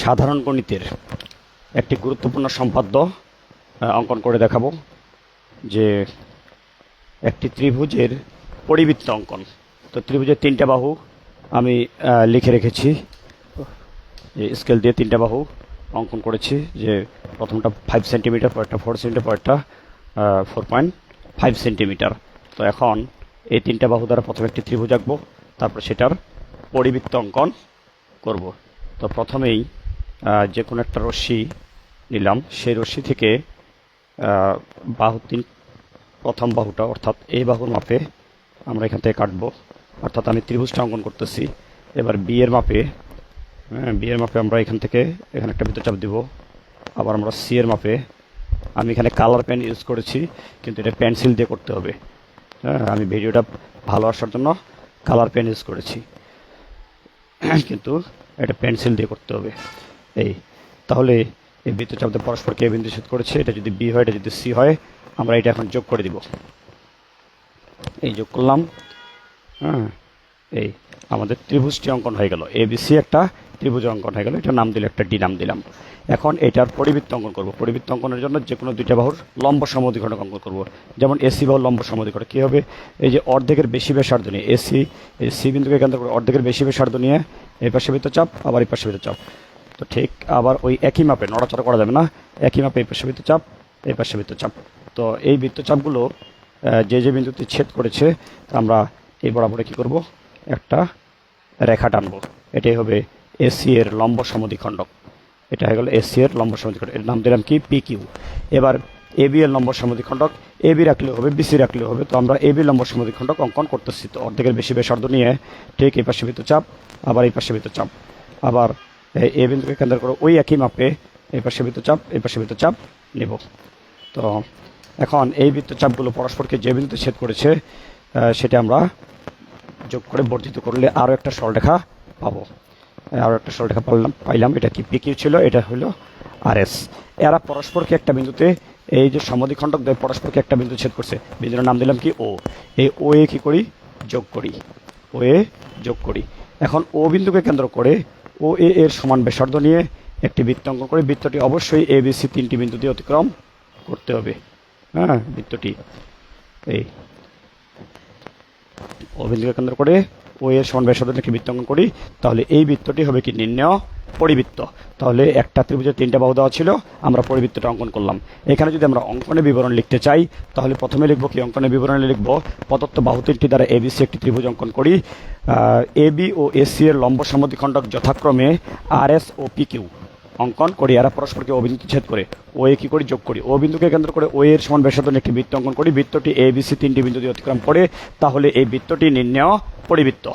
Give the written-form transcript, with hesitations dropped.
সাধারণ গণিতের একটি গুরুত্বপূর্ণ সম্পাদ্য অঙ্কন করে দেখাবো যে একটি ত্রিভুজের পরিবৃত্ত অঙ্কন। তো ত্রিভুজের তিনটা বাহু আমি লিখে রেখেছি, স্কেল দিয়ে তিনটা বাহু অঙ্কন করেছি, যে প্রথমটা 5 সেন্টিমিটার, পরেরটা 4 সেন্টিমিটার, পরেরটা 4.5 সেন্টিমিটার। তো এখন এই তিনটা বাহু দ্বারা প্রথমে একটি ত্রিভুজ আঁকবো, তারপর সেটার পরিবৃত্ত অঙ্কন করব। তো প্রথমেই যে কোনো একটা রশ্মি নিলাম, সেই রশ্মি থেকে বাহু প্রথম বাহুটা অর্থাৎ এই বাহুর মাপে আমরা এখান থেকে কাটবো, অর্থাৎ আমি ত্রিভুজটা অঙ্কন করতেছি। এবার বি এর মাপে আমরা এখান থেকে এখানে একটা বৃত্তচাপ দিব। আবার আমরা সি এর মাপে, আমি এখানে কালার পেন ইউজ করেছি, কিন্তু এটা পেন্সিল দিয়ে করতে হবে। আমি ভিডিওটা ভালো আসার জন্য কালার পেন ইউজ করেছি, কিন্তু এটা পেন্সিল দিয়ে করতে হবে। তাহলে এই বৃত্তচাপ দিয়ে পরস্পরকে এ বিন্দু ছেদ করেছে। এটা যদি বি হয়, এটা যদি সি হয়, আমরা এটা এখন যোগ করে দিব। যোগ করলাম। আমাদের ত্রিভুজটি অঙ্কন হয়ে গেল, এবিসি একটা ত্রিভুজ অঙ্কন হয়ে গেল। এটা নাম দিলে, একটা ডি নাম দিলাম। এখন এটার পরিবৃত্ত অঙ্কন করব। পরিবৃত্ত অঙ্কনের জন্য যে কোনো দুইটা বাহুর লম্ব সমদ্বিখণ্ডক অঙ্কন করব। যেমন এসি বাহুর লম্ব সমদ্বিখণ্ডক কী হবে? এই যে অর্ধেকের বেশি ব্যাসার্ধ নিয়ে সি বিন্দুকে কেন্দ্র করে অর্ধেকের বেশি ব্যাসার্ধ নিয়ে এই পাশে বৃত্তচাপ, আবার এই পাশে বৃত্তচাপ। তো ঠিক আবার ওই একই মাপে নড়াচড়া করা যাবে না, একই মাপে এই পাশে বৃত্তচাপ, এই পাশে বৃত্তচাপ। তো এই বৃত্তচাপগুলো যে বিন্দুতে ছেদ করেছে, আমরা এই বরাবরে কী করব? একটা রেখা টানবো। এটাই হবে এসি এর লম্ব সমদ্বিখণ্ডক। এটা হয়ে গেল এসি এর লম্ব সমদ্বিখণ্ডক। এর নাম দিলাম কি? P Q. এবার এবি এর লম্ব সমদ্বিখণ্ডক, এবি রাখলেও হবে, বিসি রাখলেও হবে। তো আমরা এবি লম্ব সমদ্বিখণ্ডক অঙ্কন করতেছি। তো অর্ধেকের বেশি ব্যাসার্ধ নিয়ে ঠিক এই পাশে বৃত্তচাপ, আবার এই পাশে বৃত্তচাপ, আবার এ বিন্দুকে কেন্দ্র করে ওই একই মাপে এই পাশে বৃত্তচাপ, এই পাশে বৃত্তচাপ নেব। তো এখন এই বৃত্তচাপগুলো পরস্পরকে যে বিন্দুতে ছেদ করেছে, সেটা আমরা যোগ করে বর্ধিত করলে আরও একটা সরলরেখা পাবো। আরও একটা সরলরেখা পাইলাম। এটা কি? পি কিউ ছিল, এটা হলো আর এস। এরা পরস্পরকে একটা বিন্দুতে, এই যে সমদ্বিখণ্ডক দ্বয় পরস্পরকে একটা বিন্দু ছেদ করছে, বিন্দুর নাম দিলাম কি? ও। এই ও এ কী করি? যোগ করি। ও এ যোগ করি। এখন ও বিন্দুকে কেন্দ্র করে ও এর সমান ব্যাসার্ধ নিয়ে একটি বৃত্ত অঙ্কন করে। বৃত্তটি অবশ্যই এ বি সি তিনটি বিন্দু দিয়ে অতিক্রম করতে হবে। বৃত্তটি ও বিন্দুকে কেন্দ্র করে ও এর সমান ব্যাসার্ধ নিয়ে বৃত্ত অঙ্কন করি। তাহলে এই বৃত্তটি হবে কি? নির্ণেয় পরিবৃত্ত। তাহলে একটা ত্রিভুজের তিনটা বাহু দেওয়া ছিল, আমরা পরিবৃত্তটা অঙ্কন করলাম। এখানে যদি আমরা অঙ্কনের বিবরণ লিখতে চাই, তাহলে প্রথমে লিখবো কি? অঙ্কনের বিবরণে লিখবো প্রদত্ত বাহু তিনটি দ্বারা এবিসি একটি ত্রিভুজ অঙ্কন করি। এবি ও এসি এর লম্ব সমদ্বিখণ্ডক যথাক্রমে আর এস ও পি কিউ অঙ্কন করি। এরা পরস্পরকে ও বিন্দুতে ছেদ করে ও এ কী করি? যোগ করি। ও বিন্দুকে কেন্দ্র করে ও এর সমান ব্যাসার্ধ নিয়ে একটি বৃত্ত অঙ্কন করি। বৃত্তটি এ বি সি তিনটি বিন্দু দিয়ে অতিক্রম করে। তাহলে এই বৃত্তটি নির্ণেয় পরিবৃত্ত।